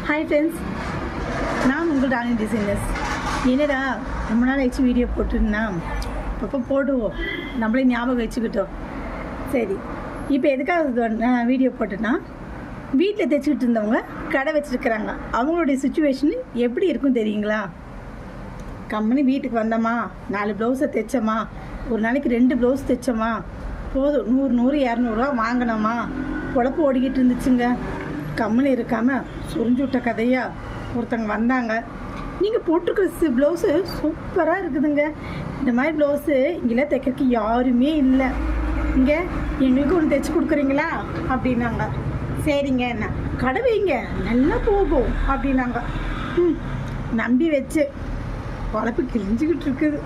Hi friends, நான் உங்கள் Danny designers. என்னடா ரொம்ப நாள் ஆச்சு வீடியோ போட்டுருந்தா, அப்போ போடுவோம், நம்மளே ஞாபகம் வச்சுக்கிட்டோம். சரி, இப்போ எதுக்காக வீடியோ போட்டுன்னா, வீட்டில் தைச்சிக்கிட்டு இருந்தவங்க கடை வச்சுருக்குறாங்க. அவங்களுடைய சுச்சுவேஷன் எப்படி இருக்கும் தெரியுங்களா? கம்பெனி வீட்டுக்கு வந்தோமா, 4 ப்ளவுஸை தைச்சோமா, ஒரு நாளைக்கு 2 ப்ளவுஸ் தைச்சோமா, போதும் 100 200 வாங்கினோமா, பொழப்பு ஓடிக்கிட்டு இருந்துச்சுங்க. கம்முன்னு இருக்காமல் சுரிஞ்சு விட்ட கதையாக ஒருத்தங்க வந்தாங்க. நீங்கள் போட்டிருக்கிற ப்ளவுஸு சூப்பராக இருக்குதுங்க, இந்த மாதிரி ப்ளவுஸு இங்கெல்லாம் தைக்கிறதுக்கு யாருமே இல்லை, இங்கே எங்களுக்கு ஒன்று தைச்சி கொடுக்குறீங்களா அப்படின்னாங்க. சரிங்க, என்ன கடை வைங்க, நல்லா போகும் அப்படின்னாங்க. நம்பி வச்சு பொழப்பு கிழிஞ்சிக்கிட்டு இருக்குது.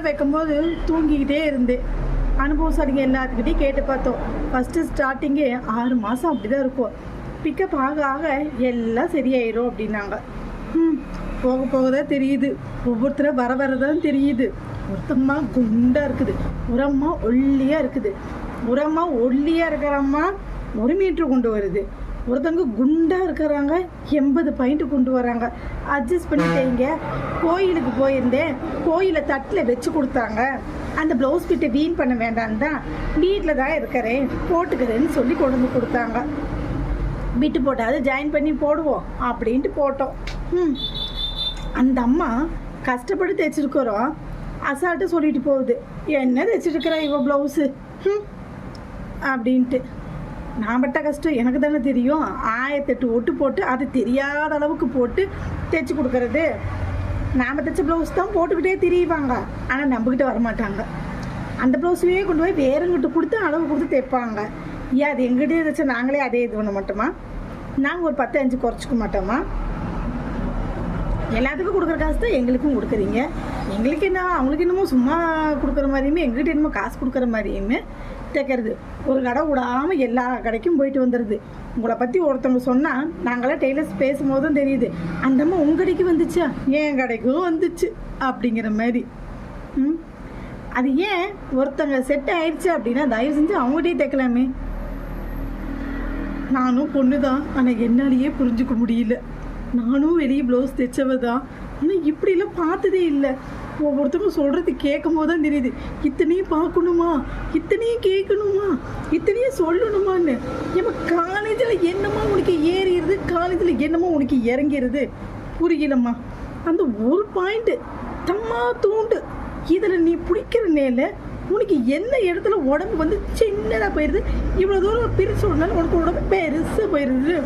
வைக்கும்போது தூங்கிக்கிட்டே இருந்தேன். அனுபவசாலிங்க எல்லாத்துக்கிட்டையும் கேட்டு பார்த்தோம். ஃபஸ்ட்டு ஸ்டார்டிங்கே 6 மாதம் அப்படி தான் இருக்கும். பிக்கப் ஆக ஆக எல்லாம் சரியாயிரும் அப்படின்னாங்க. போக போக தான் தெரியுது, ஒவ்வொருத்தரும் வர வர தான் தெரியுது. ஒருத்தம்மா குண்டாக இருக்குது, உரம்மா ஒல்லியாக இருக்குது. உரம்மா ஒல்லியாக இருக்கிறம்மா 1 மீட்ரு கொண்டு வருது. ஒருத்தவங்க குண்டாக இருக்கிறாங்க 80 பாயிண்ட் கொண்டு வராங்க. அட்ஜஸ்ட் பண்ணிட்டேங்க. கோயிலுக்கு போயிருந்தேன், கோயிலை தட்டில் வச்சு கொடுத்தாங்க. அந்த ப்ளவுஸ் பிட்டை வீண் பண்ண வேண்டான்னு தான் வீட்டில் தான் இருக்கிறேன், போட்டுக்கிறேன்னு சொல்லி கொண்டு வந்து கொடுத்தாங்க. பிட்டு போட்டாது ஜாயின் பண்ணி போடுவோம் அப்படின்ட்டு போட்டோம். அந்த அம்மா கஷ்டப்பட்டு தைச்சிருக்கிறோம், அசால்ட்டு சொல்லிட்டு போகுது, என்ன தைச்சிருக்கிறா இவ ப்ளவுஸு அப்படின்ட்டு. நான் பட்ட கஷ்டம் எனக்கு தானே தெரியும். 1008 ஒட்டு போட்டு அது தெரியாத அளவுக்கு போட்டு தைச்சி கொடுக்கறது. நாம் தைச்ச ப்ளவுஸ் தான் போட்டுக்கிட்டே திரிவாங்க, ஆனால் நம்பிக்கிட்ட வரமாட்டாங்க. அந்த ப்ளவுஸையே கொண்டு போய் வேறங்கிட்ட கொடுத்து அளவு கொடுத்து தைப்பாங்க. ஏன் அது எங்கிட்டே தைச்சா நாங்களே அதே இது பண்ண மாட்டோமா? நாங்கள் ஒரு 10 5 குறைச்சிக்க மாட்டோமா? எல்லாத்துக்கும் கொடுக்குற காசு தான் எங்களுக்கும் கொடுக்குறீங்க. எங்களுக்கு என்ன, அவங்களுக்கு என்னமோ சும்மா கொடுக்குற மாதிரியுமே, எங்கள்கிட்ட என்னமோ காசு கொடுக்குற மாதிரியுமே தைக்கிறது. ஒரு கடை விடாமல் எல்லா கடைக்கும் போயிட்டு வந்துடுது. உங்களை பற்றி ஒருத்தவங்க சொன்னால் நாங்களாம் டெய்லர்ஸ் பேசும்போதும் தெரியுது, அந்தம்மா உங்கள் கடைக்கு வந்துச்சா, என் கடைக்கும் வந்துச்சு அப்படிங்கிற மாதிரி. அது ஏன் ஒருத்தங்க செட் ஆயிடுச்சு அப்படின்னா தயவு செஞ்சு அவங்ககிட்டயே தைக்கலாமே. நானும் பொண்ணு தான், ஆனால் என்னாலேயே புரிஞ்சுக்க முடியல. நானும் வெளியே ப்ளவுஸ் தைச்சவ தான், ஆனால் இப்படிலாம் பார்த்ததே இல்லை. ஒவ்வொருத்தவங்க சொல்கிறது கேட்கும் போது தான் தெரியுது, இத்தனையும் பார்க்கணுமா, இத்தனையும் கேட்கணுமா, இத்தனையும் சொல்லணுமான்னு. ஏமா காலேஜில் என்னம்மா உனக்கு ஏறிடுது, காலேஜில் என்னமோ உனக்கு இறங்கிடுது புரியலம்மா. அந்த ஒரு பாயிண்ட்டு தம்மா தூண்டு இதில் நீ பிடிக்கிற நேல உனக்கு என்ன இடத்துல உடம்பு வந்து சின்னதாக போயிடுது. இவ்வளோ தூரம் பிரித்து விடனால உனக்கு உடம்பு பெருசாக போயிடுது.